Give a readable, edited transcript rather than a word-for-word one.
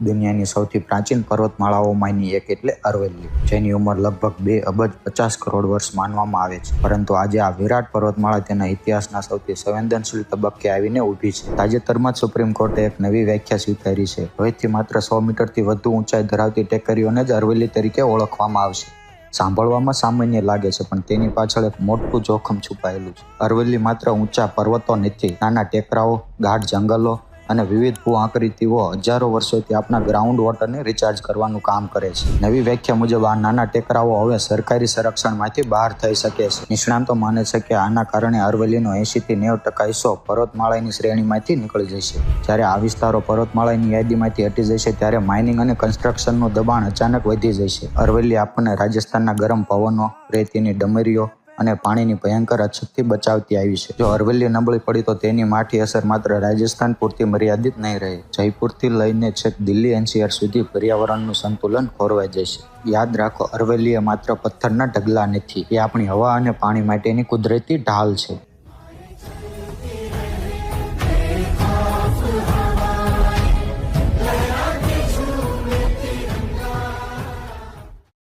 દુનિયાની સૌથી પ્રાચીન પર્વતમાળાઓમાંની એક એટલે અરવલ્લી, જેની ઉંમર લગભગ 2 અબજ 50 કરોડ વર્ષ માનવામાં આવે છે. પરંતુ આજે આ વિરાટ પર્વતમાળા તેના ઇતિહાસના સૌથી સંવેદનશીલ તબક્કે આવીને ઊભી છે. તાજેતરમાં જ સુપ્રીમ કોર્ટે એક નવી વ્યાખ્યા સ્વીકારી છે. હવેથી માત્ર 100 મીટરથી વધુ ઊંચાઈ ધરાવતી ટેકરીઓને જ અરવલ્લી તરીકે ઓળખવામાં આવશે. સાંભળવામાં સામાન્ય લાગે છે, પણ તેની પાછળ એક મોટું જોખમ છુપાયેલું છે. અરવલ્લી માત્ર ઊંચા પર્વતો નથી, નાના ટેકરાઓ, ગાઢ જંગલો અને વિવિધ ભૂ આકૃતિઓ હજારો વર્ષોથી આપણા ગ્રાઉન્ડ વોટરને રિચાર્જ કરવાનું કામ કરે છે. નવી વ્યાખ્યા મુજબ આ નાના ટેકરાઓ હવે સરકારી સંરક્ષણમાંથી બહાર થઈ શકે છે. નિષ્ણાતો માને છે કે આના કારણે અરવલ્લીનો 80 થી 90% હિસ્સો પર્વતમાળાની શ્રેણીમાંથી નીકળી જશે. જ્યારે આ વિસ્તારો પર્વતમાળાની યાદીમાંથી હટી જશે, ત્યારે માઇનિંગ અને કન્સ્ટ્રક્શનનું દબાણ અચાનક વધી જશે. અરવલ્લી આપણને રાજસ્થાનના ગરમ પવનો, રેતીની ડમરીઓ અને પાણીની ભયંકર અછતથી બચાવતી આવી છે. જો અરવલ્લી નબળી પડી તો તેની માઠી અસર માત્ર રાજસ્થાન પૂરતી મર્યાદિત નહીં રહે. જયપુરથી લઈને છેક દિલ્હી NCR સુધી પર્યાવરણનું સંતુલન ખોરવાઈ જશે. યાદ રાખો, અરવલ્લી એ માત્ર પથ્થરના ઢગલા નથી, એ આપણી હવા અને પાણી માટેની કુદરતી ઢાલ છે.